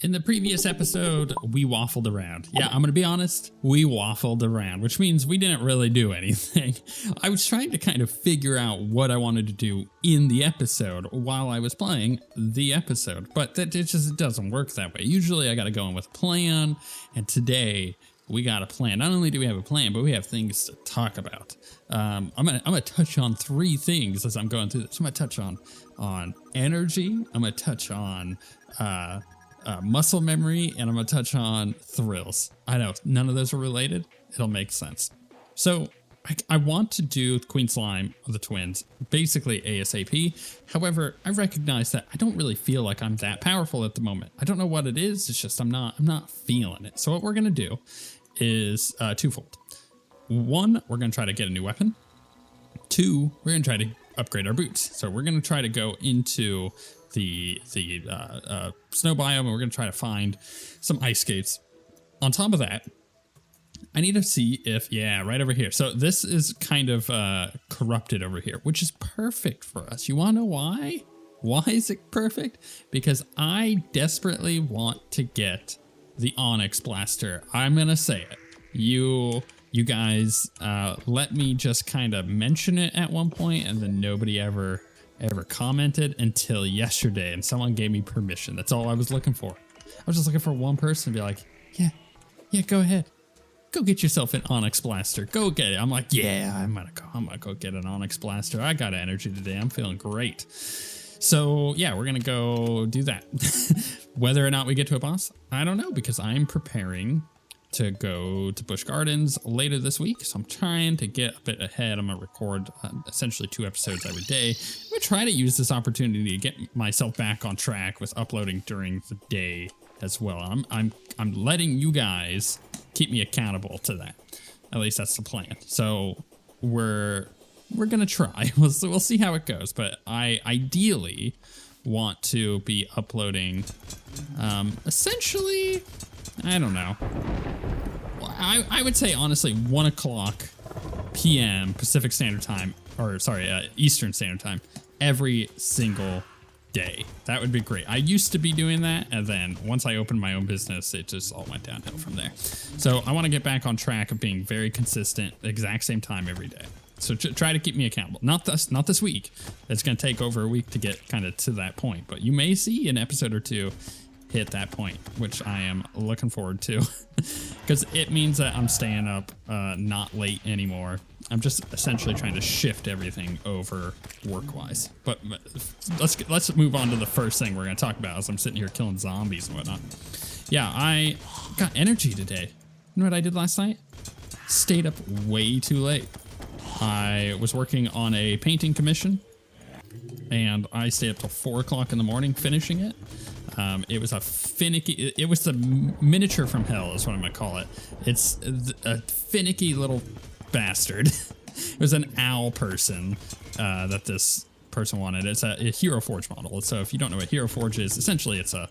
In the previous episode, we waffled around. Yeah, I'm gonna be honest, we waffled around, which means we didn't really do anything. I was trying to kind of figure out what I wanted to do in the episode while I was playing the episode, but it just doesn't work that way. Usually I gotta go in with a plan, and today we got a plan. Not only do we have a plan, but we have things to talk about. I'm gonna touch on three things as I'm going through this. I'm gonna touch on energy. I'm gonna touch on muscle memory, and I'm gonna touch on thrills. I know none of those are related. It'll make sense. So I want to do Queen Slime of the Twins basically ASAP. However, I recognize that I don't really feel like I'm that powerful at the moment. I don't know what it is. It's just I'm not feeling it. So what we're gonna do is twofold. One, we're gonna try to get a new weapon. Two, we're gonna try to upgrade our boots. So we're gonna try to go into the snow biome, and we're gonna try to find some ice skates. On top of that, I need to see if, yeah, right over here. So this is kind of corrupted over here, which is perfect for us. You wanna know why? Why is it perfect? Because I desperately want to get the Onyx Blaster. I'm gonna say it. You guys let me just kind of mention it at one point, and then nobody ever commented until yesterday, and someone gave me permission. That's all I was looking for. I was just looking for one person to be like, yeah, go ahead. Go get yourself an Onyx Blaster. Go get it. I'm like, yeah, I'm gonna go get an Onyx Blaster. I got energy today. I'm feeling great. So yeah, we're gonna go do that. Whether or not we get to a boss, I don't know, because I'm preparing to go to Busch Gardens later this week. So I'm trying to get a bit ahead. I'm gonna record essentially 2 episodes every day. I'm gonna try to use this opportunity to get myself back on track with uploading during the day as well. I'm letting you guys keep me accountable to that. At least that's the plan. So we're gonna try. We'll see how it goes. But I ideally want to be uploading essentially, I don't know. I would say honestly 1 o'clock p.m. Pacific Standard Time, or sorry, Eastern Standard Time, every single day. That would be great. I used to be doing that, and then once I opened my own business, it just all went downhill from there. So I want to get back on track of being very consistent, exact same time every day. So try to keep me accountable. Not this week. It's going to take over a week to get kind of to that point, but you may see an episode or two hit that point, which I am looking forward to, because it means that I'm staying up not late anymore. I'm just essentially trying to shift everything over work-wise. But let's move on to the first thing we're going to talk about as I'm sitting here killing zombies and whatnot. Yeah, I got energy today. You know what I did last night? Stayed up way too late. I was working on a painting commission, and I stayed up till 4 o'clock in the morning finishing it. It was it was the miniature from hell is what I'm gonna call it. It's a finicky little bastard. It was an owl person that this person wanted. It's a Hero Forge model. So if you don't know what Hero Forge is, essentially it's an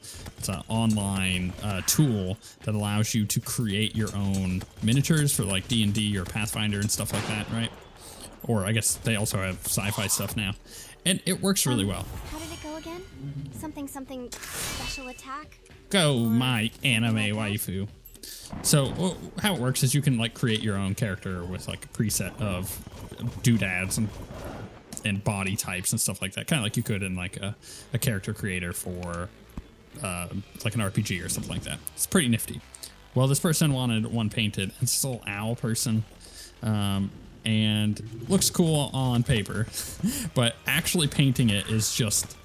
online tool that allows you to create your own miniatures for like D&D or Pathfinder and stuff like that, right? Or I guess they also have sci-fi stuff now. And it works really well. How did it go again? Something special attack? Go, my anime waifu. So how it works is you can like create your own character with like a preset of doodads and body types and stuff like that. Kind of like you could in like a character creator for like an RPG or something like that. It's pretty nifty. Well, this person wanted one painted. It's this little owl person. And looks cool on paper, but actually painting it is just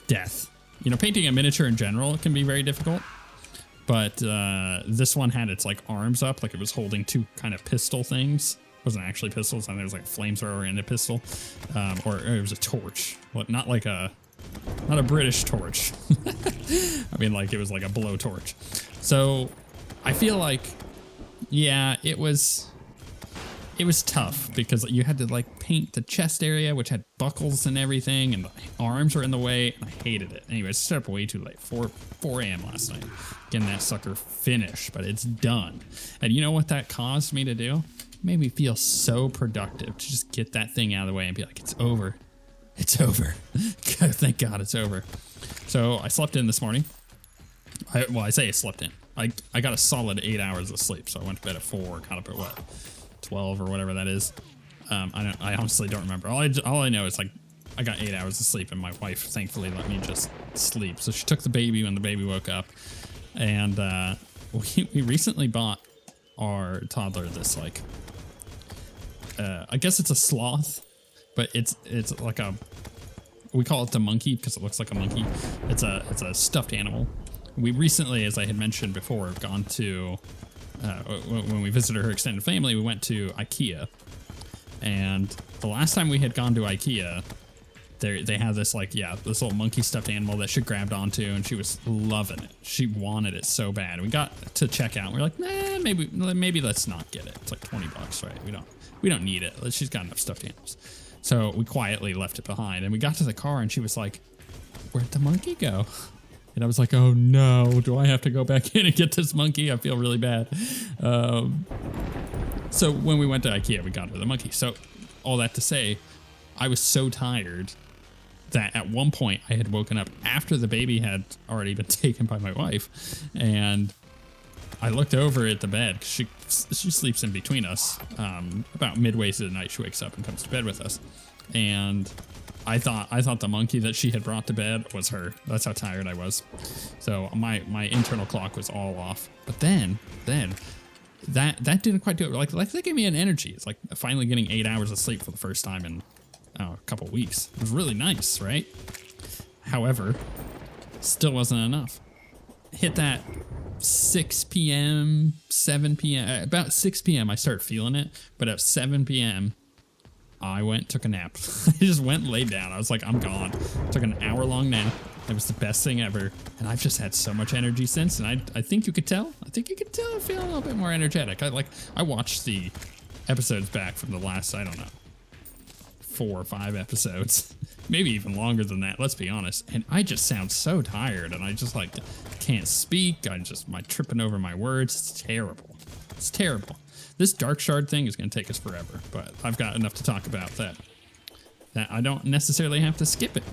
death. You know, painting a miniature in general can be very difficult, but this one had its like arms up, like it was holding 2 kind of pistol things. It wasn't actually pistols, and there was like a flamethrower and a pistol, or it was a torch. Well, not a British torch. I mean, like it was like a blowtorch. So I feel like, yeah, it was tough because you had to like paint the chest area, which had buckles and everything, and the arms were in the way, and I hated it. Anyways, I stayed up way too late, 4 a.m. last night, getting that sucker finished, but it's done. And you know what that caused me to do? It made me feel so productive to just get that thing out of the way and be like, it's over. It's over. Thank God it's over. So I slept in this morning. I say I slept in. I got a solid 8 hours of sleep, so I went to bed at 4, got up at what, 12 or whatever that is. I honestly don't remember. All I know is like I got 8 hours of sleep, and my wife thankfully let me just sleep. So she took the baby when the baby woke up, and we recently bought our toddler this like I guess it's a sloth, but it's like we call it the monkey because it looks like a monkey. It's a stuffed animal. We recently, as I had mentioned before, have gone to when we visited her extended family, we went to IKEA. And the last time we had gone to IKEA, they had this this little monkey stuffed animal that she grabbed onto, and she was loving it. She wanted it so bad. We got to check out, and we're like, nah, maybe let's not get it. It's like $20, right? We don't need it. She's got enough stuffed animals. So we quietly left it behind, and we got to the car, and she was like, where'd the monkey go? And I was like, oh no, do I have to go back in and get this monkey? I feel really bad. So when we went to IKEA, we got her the monkey. So all that to say, I was so tired that at one point I had woken up after the baby had already been taken by my wife, and I looked over at the bed. She sleeps in between us. About midway through the night, she wakes up and comes to bed with us, and I thought the monkey that she had brought to bed was her. That's how tired I was. So my internal clock was all off. But then that didn't quite do it. Like that gave me an energy. It's like finally getting 8 hours of sleep for the first time in a couple weeks. It was really nice, right? However, still wasn't enough. Hit that 6 p.m., 7 p.m. About 6 p.m. I started feeling it, but at 7 p.m. I took a nap. I just went and laid down. I was like, I'm gone. Took an hour-long nap. It was the best thing ever. And I've just had so much energy since, and I think you could tell. I think you could tell I'm feeling a little bit more energetic. I watched the episodes back from the last, I don't know, 4 or 5 episodes. Maybe even longer than that, let's be honest. And I just sound so tired, and I just can't speak. My tripping over my words. It's terrible. It's terrible. This Dark Shard thing is going to take us forever, but I've got enough to talk about that I don't necessarily have to skip it.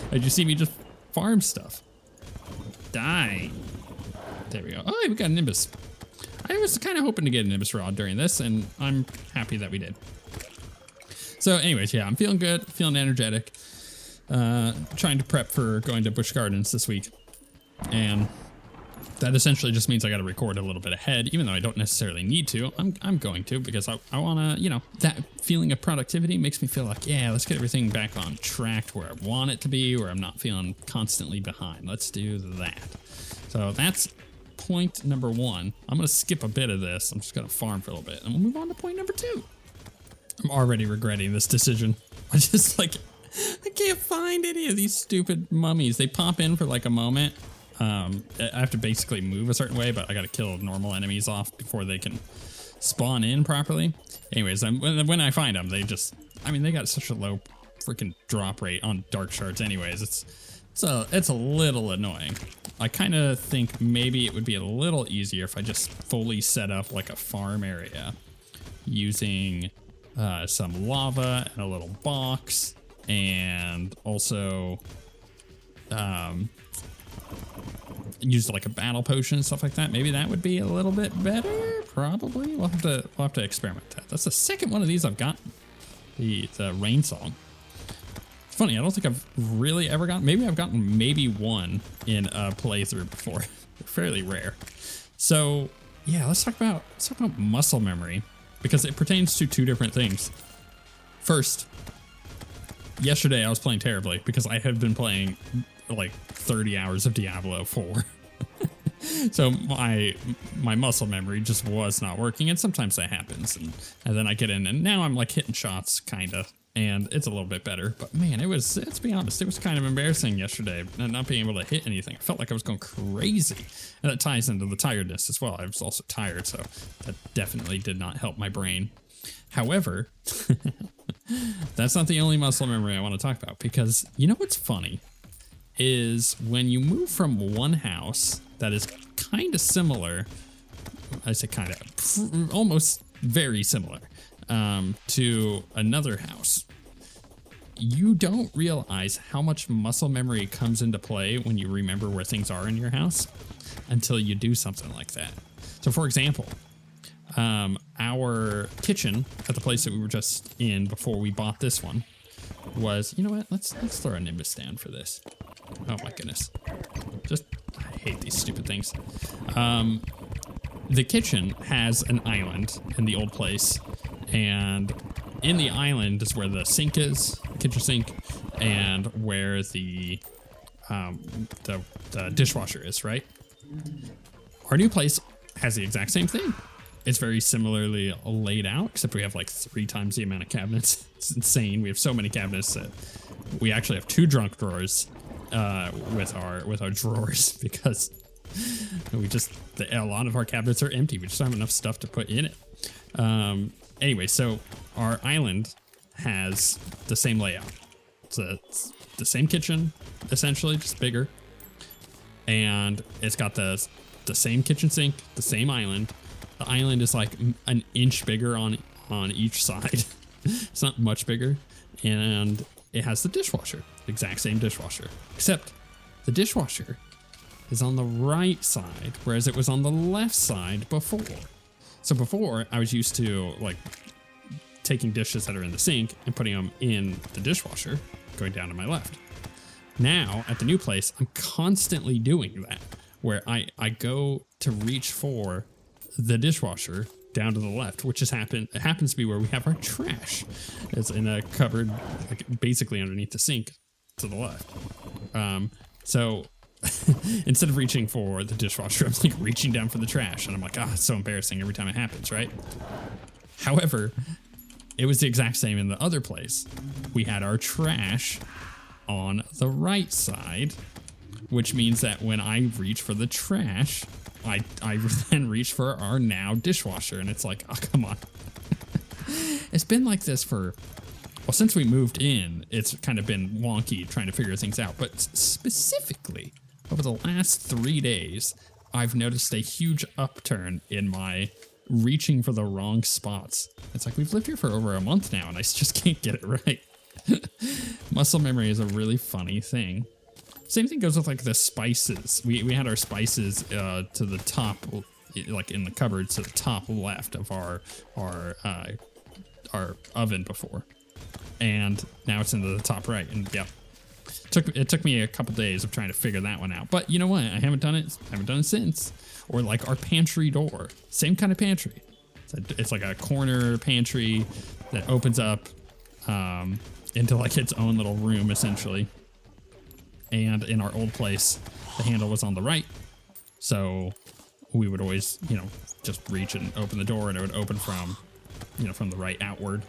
Did you see me just farm stuff? Die. There we go. Oh, we got a Nimbus. I was kind of hoping to get a Nimbus Rod during this, and I'm happy that we did. So anyways, yeah, I'm feeling good, feeling energetic. Trying to prep for going to Busch Gardens this week. And that essentially just means I got to record a little bit ahead, even though I don't necessarily need to. I'm going to, because I want to, that feeling of productivity makes me feel like, yeah, let's get everything back on track to where I want it to be, where I'm not feeling constantly behind. Let's do that. So that's point number 1. I'm going to skip a bit of this. I'm just going to farm for a little bit, and we'll move on to point number 2. I'm already regretting this decision. I can't find any of these stupid mummies. They pop in for like a moment. I have to basically move a certain way, but I got to kill normal enemies off before they can spawn in properly. Anyways, when I find them, they got such a low freaking drop rate on Dark Shards anyways. It's a little annoying. I kind of think maybe it would be a little easier if I just fully set up like a farm area using some lava and a little box, and also use like a battle potion and stuff like that. Maybe that would be a little bit better. Probably we'll have to experiment that. That's the second one of these I've gotten. The rain song. It's funny, I don't think I've really ever gotten. Maybe I've gotten one in a playthrough before. They're fairly rare. So yeah, let's talk about muscle memory, because it pertains to 2 different things. First, yesterday I was playing terribly because I had been playing like 30 hours of Diablo 4. So my muscle memory just was not working, and sometimes that happens, and then I get in, and now I'm like hitting shots kinda, and it's a little bit better. But man, let's be honest, it was kind of embarrassing yesterday not being able to hit anything. I felt like I was going crazy, and that ties into the tiredness as well. I was also tired, so that definitely did not help my brain. However, that's not the only muscle memory I want to talk about, because you know what's funny is when you move from one house that is kind of similar, I say kind of, almost very similar, to another house, you don't realize how much muscle memory comes into play when you remember where things are in your house until you do something like that. So for example, our kitchen at the place that we were just in before we bought this one was, you know what, let's throw a Nimbus down for this. Oh my goodness. I hate these stupid things. The kitchen has an island in the old place, and in the island is where the sink is, the kitchen sink, and where the dishwasher is, right? Our new place has the exact same thing. It's very similarly laid out, except we have like 3 times the amount of cabinets. It's insane. We have so many cabinets that we actually have 2 drunk drawers with our drawers because a lot of our cabinets are empty. We just don't have enough stuff to put in it. Anyway, so our island has the same layout. It's the same kitchen, essentially, just bigger. And it's got the same kitchen sink, the same island. The island is like an inch bigger on each side. It's not much bigger. And it has the dishwasher, the exact same dishwasher. Except the dishwasher is on the right side, whereas it was on the left side before. So before, I was used to like taking dishes that are in the sink and putting them in the dishwasher, going down to my left. Now, at the new place, I'm constantly doing that, where I go to reach for the dishwasher down to the left, which it happens to be where we have our trash. It's in a cupboard, like basically underneath the sink to the left. So instead of reaching for the dishwasher, I'm like reaching down for the trash, and I'm like, it's so embarrassing every time it happens, right? However, it was the exact same in the other place. We had our trash on the right side, which means that when I reach for the trash, I then reach for our now dishwasher, and it's like, oh, come on. It's been like this since we moved in, it's kind of been wonky trying to figure things out, but specifically over the last 3 days, I've noticed a huge upturn in my reaching for the wrong spots. It's like we've lived here for over a month now, and I just can't get it right. Muscle memory is a really funny thing. Same thing goes with like the spices. We had our spices to the top, like in the cupboard to the top left of our oven before, and now it's into the top right. And yeah, it took me a couple days of trying to figure that one out. But you know what? I haven't done it since. Or like our pantry door, same kind of pantry. It's like a corner pantry that opens up into like its own little room essentially. And in our old place, the handle was on the right. So we would always, just reach and open the door, and it would open from the right outward.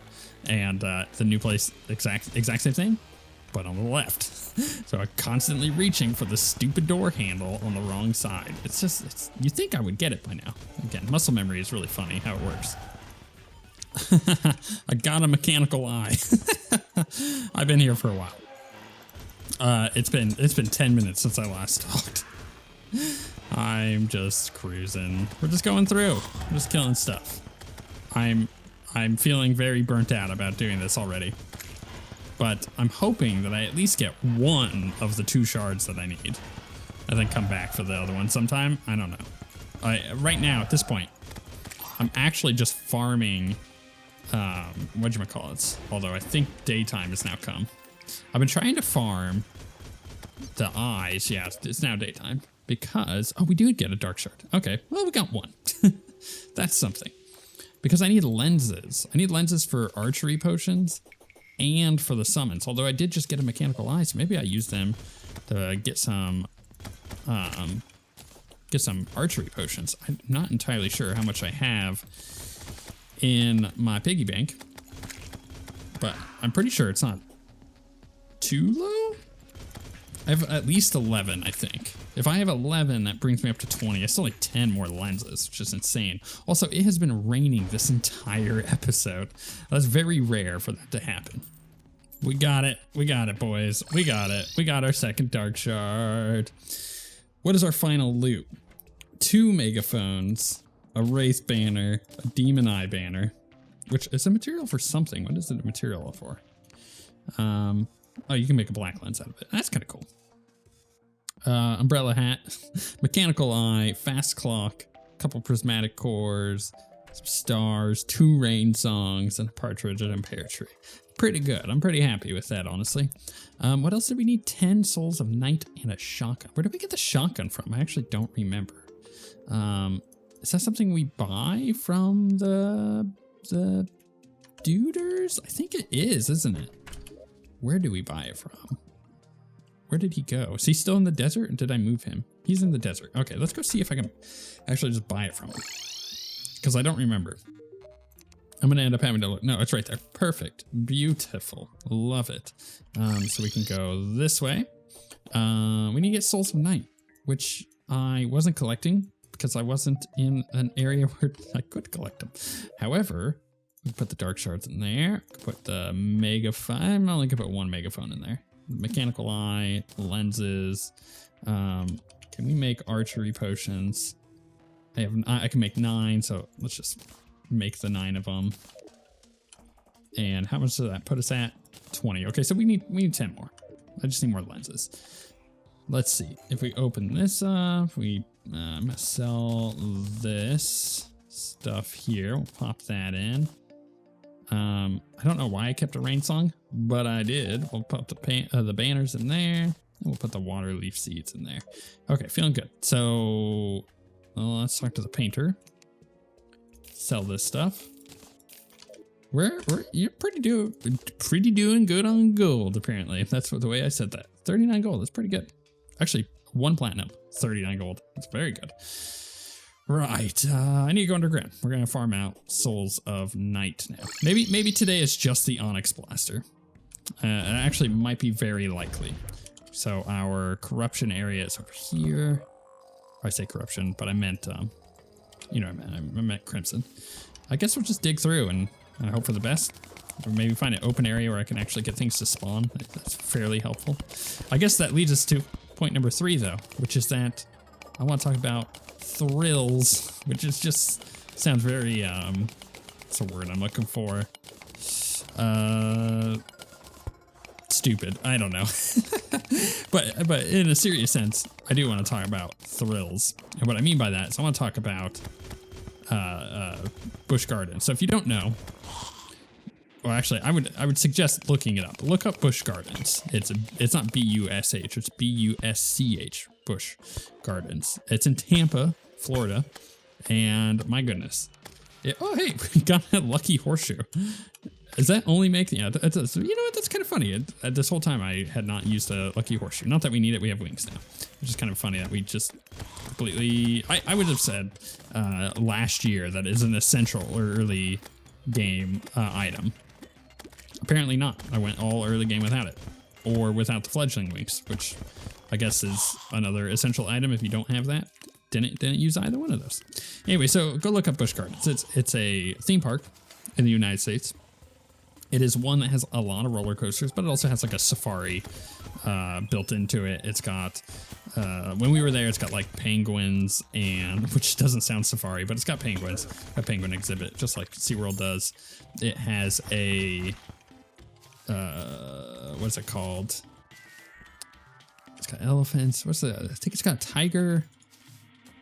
And the new place, exact same thing, but on the left. So I'm constantly reaching for the stupid door handle on the wrong side. You think I would get it by now. Again, muscle memory is really funny how it works. I got a mechanical eye. I've been here for a while. It's been 10 minutes since I last talked. I'm just cruising. We're just going through. We're just killing stuff. I'm feeling very burnt out about doing this already. But I'm hoping that I at least get one of the 2 shards that I need. And then come back for the other one sometime. I don't know. Right now, at this point, I'm actually just farming, whatchamacallits. Although I think daytime has now come. I've been trying to farm the eyes. Yeah, it's now daytime. Because, we do get a dark shard. Okay, well, we got 1. That's something. Because I need lenses. I need lenses for archery potions and for the summons. Although I did just get a mechanical eye, so maybe I use them to get some archery potions. I'm not entirely sure how much I have in my piggy bank, but I'm pretty sure it's not too low. I have at least 11, I think. If I have 11, that brings me up to 20. I still need 10 more lenses, which is insane. Also, it has been raining this entire episode. That's very rare for that to happen. We got it. We got it, boys. We got it. We got our second dark shard. What is our final loot? 2 megaphones, a wraith banner, a demon eye banner, which is a material for something. What is it a material for? Oh, you can make a black lens out of it. That's kind of cool. Umbrella hat, mechanical eye, fast clock, couple prismatic cores, some stars, 2 rain songs, and a partridge and a pear tree. Pretty good. I'm pretty happy with that, honestly. What else did we need? 10 souls of night and a shotgun. Where did we get the shotgun from? I actually don't remember. Is that something we buy from the duders? I think it is, isn't it? Where do we buy it from? Where did he go? Is he still in the desert, or did I move him? He's in the desert. Okay, let's go see if I can actually just buy it from him, because I don't remember. I'm gonna end up having to look. No, it's right there. Perfect. Beautiful. Love it. So we can go this way. We need to get Souls of Night, which I wasn't collecting because I wasn't in an area where I could collect them. However, we put the dark shards in there. Put the megaphone. I'm only gonna put 1 megaphone in there. Mechanical eye, lenses. Can we make archery potions? I can make 9, so let's just make the 9 of them. And how much does that put us at? 20. Okay, so we need 10 more. I just need more lenses. Let's see. If we open this up, we sell this stuff here. We'll pop that in. I don't know why I kept a rain song, but I did. We'll put the banners in there. And we'll put the water leaf seeds in there. Okay, feeling good. So let's talk to the painter. Sell this stuff. You're pretty doing good on gold, apparently. That's the way I said that. 39 gold. That's pretty good. Actually, 1 platinum, 39 gold. That's very good. Right, I need to go underground. We're gonna farm out Souls of Night now. Maybe today is just the Onyx Blaster. It actually might be very likely. So our corruption area is over here. I say corruption, but I meant, you know what I meant. I meant Crimson. I guess we'll just dig through and hope for the best. Or maybe find an open area where I can actually get things to spawn. That's fairly helpful. I guess that leads us to point number 3, though, which is that I want to talk about thrills, which is just sounds very what's the word I'm looking for? Stupid. I don't know. but in a serious sense, I do want to talk about thrills. And what I mean by that is I want to talk about Busch Gardens. So if you don't know, well, actually, I would suggest looking it up. Look up Busch Gardens. It's not B-U-S-H. It's B-U-S-C-H. Busch Gardens. It's in Tampa, Florida, and my goodness. Oh, hey, we got that lucky horseshoe. Does that only make... Yeah, you know what? That's kind of funny. This whole time I had not used a lucky horseshoe. Not that we need it. We have wings now. It's just kind of funny that we just completely... I would have said last year that is an essential early game item. Apparently not. I went all early game without it. Or without the fledgling wings, which I guess is another essential item if you don't have that. Didn't use either one of those. Anyway, so go look up Busch Gardens. It's a theme park in the United States. It is one that has a lot of roller coasters, but it also has like a safari built into it. It's got, when we were there, it's got like penguins and, which doesn't sound safari, but it's got penguins, a penguin exhibit, just like SeaWorld does. It has a, what's it called? It's got elephants. I think it's got a tiger.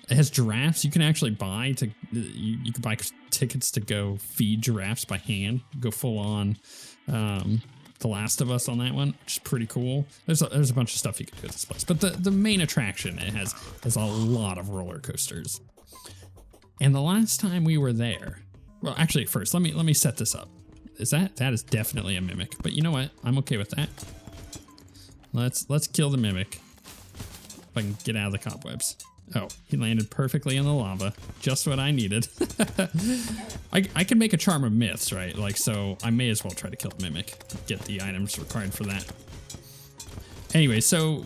It has giraffes. You can actually buy you can buy tickets to go feed giraffes by hand. Go full on The Last of Us on that one, which is pretty cool. There's a bunch of stuff you can do at this place. But the main attraction, it has a lot of roller coasters. And the last time we were there, well, actually first, let me set this up. That is definitely a mimic, but you know what? I'm okay with that. Let's kill the mimic. If I can get out of the cobwebs. Oh, he landed perfectly in the lava. Just what I needed. I can make a Charm of Myths, right? Like, so I may as well try to kill the mimic. Get the items required for that. Anyway, so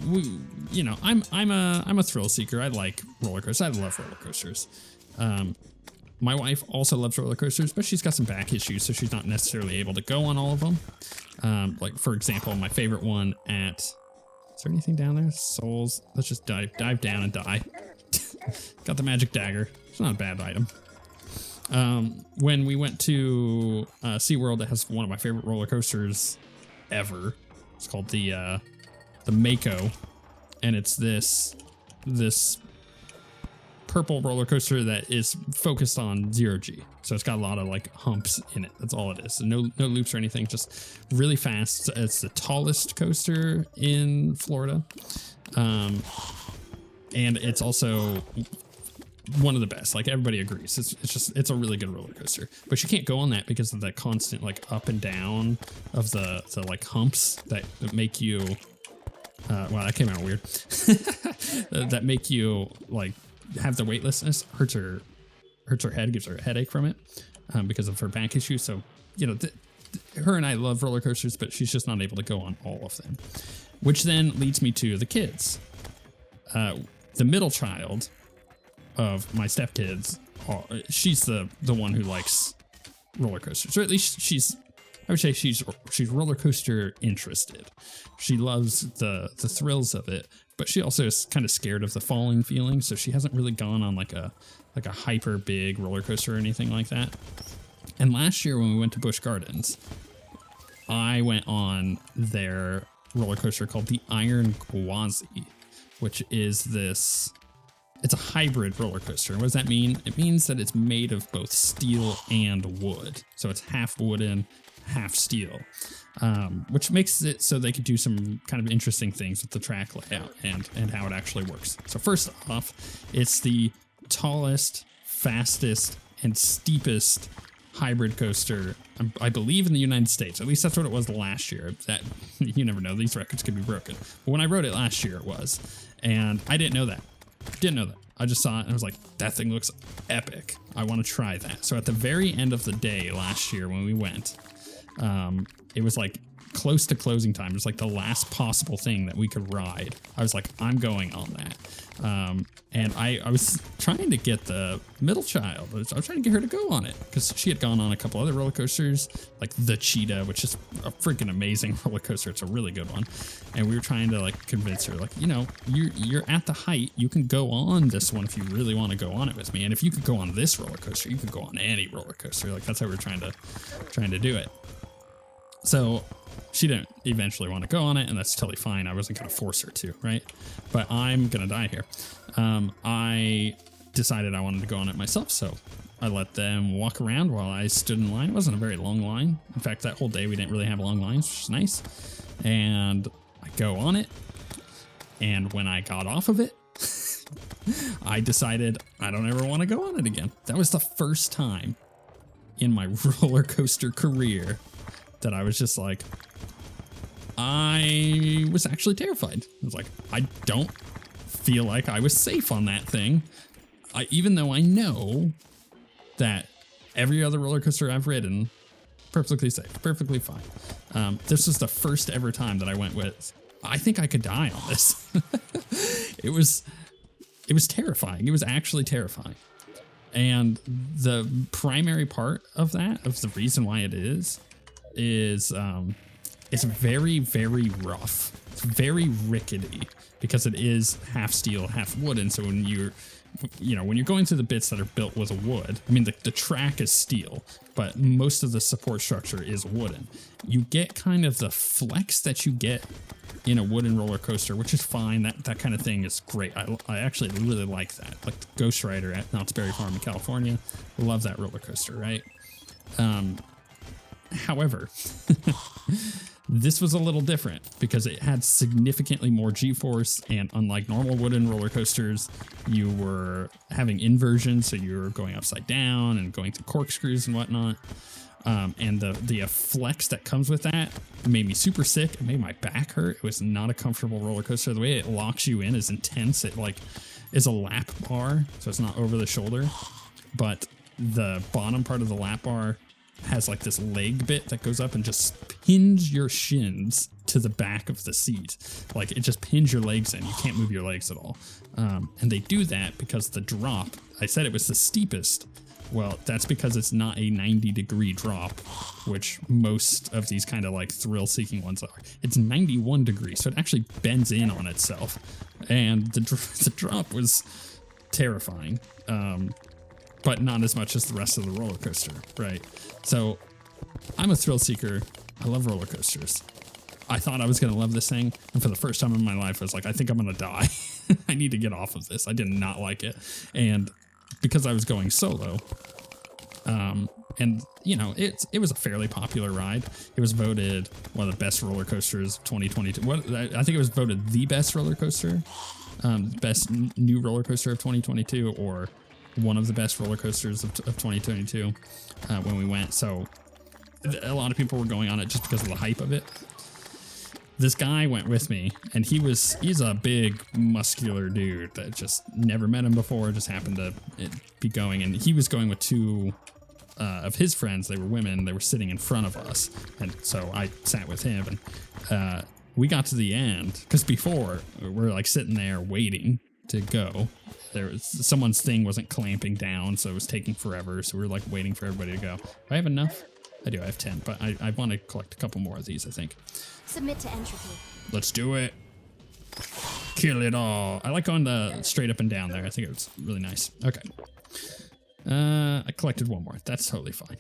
I'm a thrill seeker. I like roller coasters. I love roller coasters. My wife also loves roller coasters, but she's got some back issues, so she's not necessarily able to go on all of them. Like, for example, my favorite one at... Is there anything down there? Souls. Let's just dive down and die. Got the magic dagger. It's not a bad item. When we went to SeaWorld, it has one of my favorite roller coasters ever. It's called the Mako, and it's this purple roller coaster that is focused on 0G. So it's got a lot of like humps in it. That's all it is. No loops or anything, just really fast. It's the tallest coaster in Florida. And it's also one of the best. Like everybody agrees. It's a really good roller coaster. But you can't go on that because of that constant like up and down of the like humps that make you wow, that came out weird. that make you like have the weightlessness, hurts her head, gives her a headache from it because of her back issues. So, you know, her and I love roller coasters, but she's just not able to go on all of them. Which then leads me to the kids. The middle child of my stepkids, she's the one who likes roller coasters, or at least I would say she's roller coaster interested. She loves the thrills of it, but she also is kind of scared of the falling feeling, so she hasn't really gone on like a hyper big roller coaster or anything like that. And last year when we went to Busch Gardens, I went on their roller coaster called the Iron Gwazi, which is it's a hybrid roller coaster. What does that mean? It means that it's made of both steel and wood. So it's half wooden, half steel, which makes it so they could do some kind of interesting things with the track layout and how it actually works. So first off, it's the tallest, fastest, and steepest hybrid coaster, I believe, in the United States. At least that's what it was last year. That you never know, these records could be broken. But when I wrote it last year, it was, and I didn't know that. I just saw it and I was like, that thing looks epic. I want to try that. So at the very end of the day last year when we went, it was like close to closing time. It was like the last possible thing that we could ride. I was like, I'm going on that. And I was trying to get the middle child. I was trying to get her to go on it because she had gone on a couple other roller coasters, like the Cheetah, which is a freaking amazing roller coaster. It's a really good one. And we were trying to like convince her, like, you know, you're at the height. You can go on this one if you really want to go on it with me. And if you could go on this roller coaster, you could go on any roller coaster. Like that's how we were trying to do it. So she didn't eventually want to go on it, and that's totally fine. I wasn't going to force her to, right? But I'm going to die here. I decided I wanted to go on it myself, so I let them walk around while I stood in line. It wasn't a very long line. In fact, that whole day we didn't really have long lines, which is nice. And I go on it, and when I got off of it, I decided I don't ever want to go on it again. That was the first time in my roller coaster career that I was just like, I was actually terrified. I was like, I don't feel like I was safe on that thing. Even though I know that every other roller coaster I've ridden, perfectly safe, perfectly fine. This was the first ever time that I went with, I think I could die on this. It was terrifying. It was actually terrifying. And the primary part of that, of the reason why it is it's very, very rough. It's very rickety because it is half steel, half wooden. So when you're going through the bits that are built with wood, I mean, the track is steel, but most of the support structure is wooden. You get kind of the flex that you get in a wooden roller coaster, which is fine. That kind of thing is great. I actually really like that. Like the Ghost Rider at Knott's Berry Farm in California. Love that roller coaster, right? However, this was a little different because it had significantly more G-force, and unlike normal wooden roller coasters, you were having inversion, so you were going upside down and going through corkscrews and whatnot. And the flex that comes with that made me super sick. It made my back hurt. It was not a comfortable roller coaster. The way it locks you in is intense. It like is a lap bar, so it's not over the shoulder, but the bottom part of the lap bar has like this leg bit that goes up and just pins your shins to the back of the seat. Like it just pins your legs in. You can't move your legs at all. And they do that because the drop, I said it was the steepest. Well, that's because it's not a 90-degree drop, which most of these kind of like thrill-seeking ones are. It's 91 degrees, so it actually bends in on itself. And the drop was terrifying. But not as much as the rest of the roller coaster, right? So I'm a thrill seeker. I love roller coasters. I thought I was going to love this thing. And for the first time in my life, I was like, I think I'm going to die. I need to get off of this. I did not like it. And because I was going solo, and you know, it was a fairly popular ride. It was voted one of the best roller coasters of 2022. I think it was voted the best roller coaster, best new roller coaster of 2022, or one of the best roller coasters of 2022 when we went. So a lot of people were going on it just because of the hype of it. This guy went with me, and he's a big muscular dude that just never met him before, just happened to be going, and he was going with two of his friends. They were women. They were sitting in front of us, and so I sat with him, and we got to the end, because before we're like sitting there waiting to go. There was someone's thing wasn't clamping down, so it was taking forever, so we were like waiting for everybody to go. Do I have enough? I do, I have 10, but I want to collect a couple more of these, I think. Submit to entropy. Let's do it. Kill it all. I like going the straight up and down there. I think it was really nice. Okay. I collected one more. That's totally fine.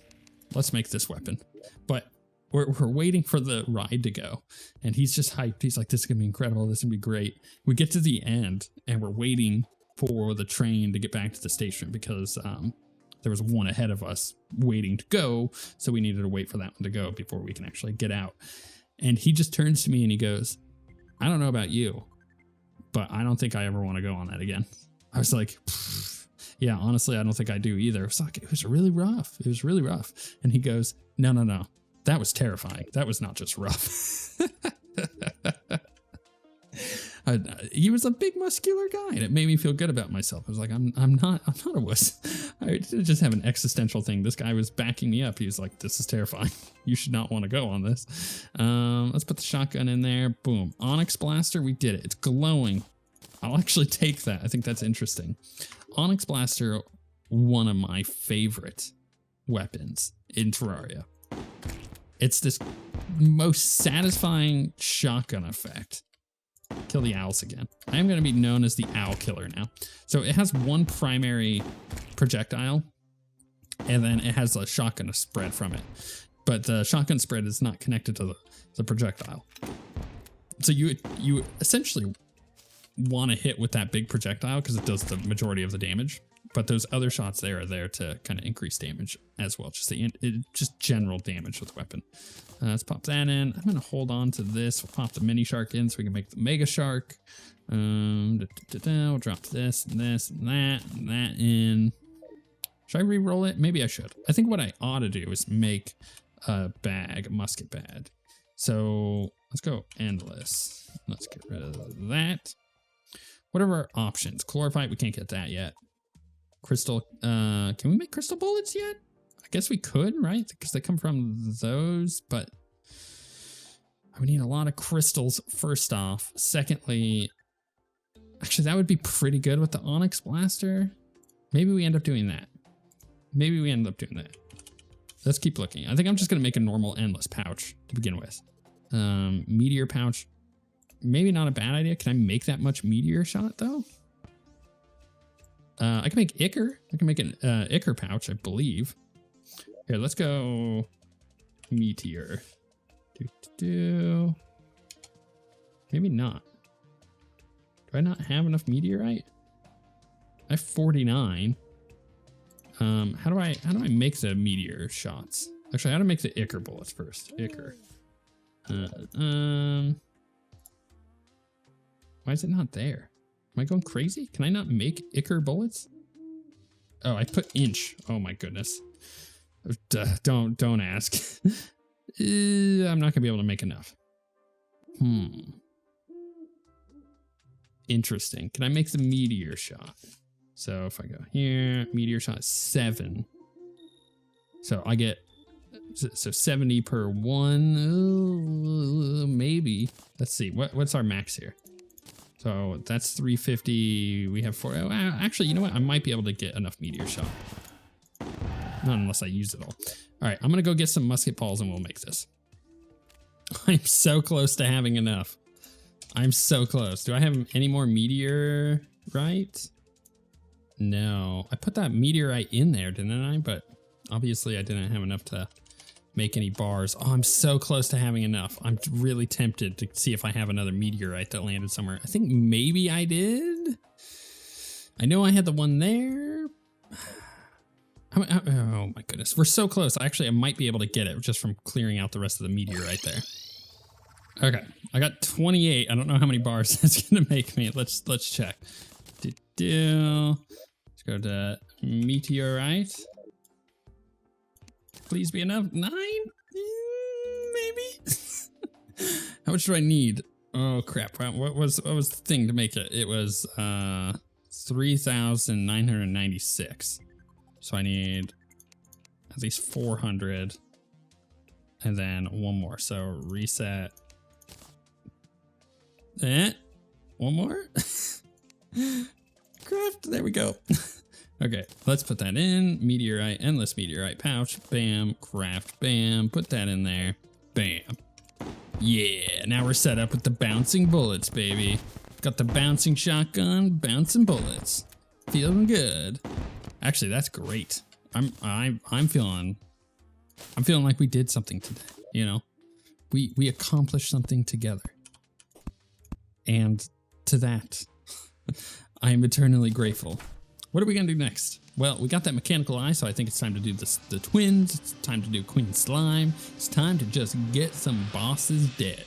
Let's make this weapon. But we're waiting for the ride to go, and he's just hyped. He's like, this is going to be incredible. This is going to be great. We get to the end, and we're waiting for the train to get back to the station because there was one ahead of us waiting to go, so we needed to wait for that one to go before we can actually get out. And he just turns to me and he goes, I don't know about you, but I don't think I ever want to go on that again. I was like, yeah, honestly, I don't think I do either. It was really rough. It was really rough. And he goes, no. That was terrifying. That was not just rough. He was a big muscular guy, and it made me feel good about myself. I was like, I'm not a wuss. I just have an existential thing. This guy was backing me up. He was like, this is terrifying. You should not want to go on this. Let's put the shotgun in there. Boom. Onyx Blaster. We did it. It's glowing. I'll actually take that. I think that's interesting. Onyx Blaster, one of my favorite weapons in Terraria. It's this most satisfying shotgun effect. Kill the owls again. I am going to be known as the owl killer now. So it has one primary projectile, and then it has a shotgun spread from it. But the shotgun spread is not connected to the projectile. So you essentially want to hit with that big projectile because it does the majority of the damage. But those other shots there are there to kind of increase damage as well. Just general damage with the weapon. Let's pop that in. I'm going to hold on to this. We'll pop the mini shark in so we can make the mega shark. We'll drop this and this and that in. Should I re-roll it? Maybe I should. I think what I ought to do is make a musket bag. So let's go endless. Let's get rid of that. What are our options? Chlorophyte, we can't get that yet. Crystal, can we make crystal bullets yet? I guess we could, right? Because they come from those, but we need a lot of crystals first off. Secondly, actually that would be pretty good with the Onyx Blaster. Maybe we end up doing that. Let's keep looking. I think I'm just gonna make a normal endless pouch to begin with. Meteor pouch, maybe not a bad idea. Can I make that much meteor shot though? I can make Ichor. I can make an Ichor pouch, I believe. Here, let's go meteor. Maybe not. Do I not have enough meteorite? I have 49. How do I make the meteor shots? Actually, how do I make the Ichor bullets first? Ichor. Why is it not there? Am I going crazy? Can I not make Ichor bullets? Oh, I put inch. Oh my goodness. Don't ask. I'm not gonna be able to make enough. Interesting. Can I make the meteor shot? So if I go here, meteor shot 7. So I get 70 per one. Maybe. Let's see. What's our max here? So that's 350. We have 4. Oh, actually, you know what? I might be able to get enough meteor shot. Not unless I use it all. All right, I'm going to go get some musket balls and we'll make this. I'm so close to having enough. I'm so close. Do I have any more meteorite? No. I put that meteorite in there, didn't I? But obviously I didn't have enough to make any bars. Oh, I'm so close to having enough. I'm really tempted to see if I have another meteorite that landed somewhere. I think maybe I did. I know I had the one there. Oh my goodness, we're so close. Actually, I might be able to get it just from clearing out the rest of the meteorite there. Okay, I got 28. I don't know how many bars that's gonna make me. Let's check. Let's go to meteorite. Please be enough. 9? Maybe. How much do I need? Oh crap! What was the thing to make it? It was 3,996. So I need at least 400, and then one more. So reset. One more. Craft. There we go. Okay, let's put that in. Meteorite, endless meteorite pouch. Bam, craft, bam. Put that in there. Bam. Yeah, now we're set up with the bouncing bullets, baby. Got the bouncing shotgun, bouncing bullets. Feeling good. Actually, that's great. I'm feeling like we did something today, you know? We accomplished something together. And to that, I am eternally grateful. What are we gonna do next? Well, we got that mechanical eye, so I think it's time to do the twins. It's time to do Queen Slime. It's time to just get some bosses dead.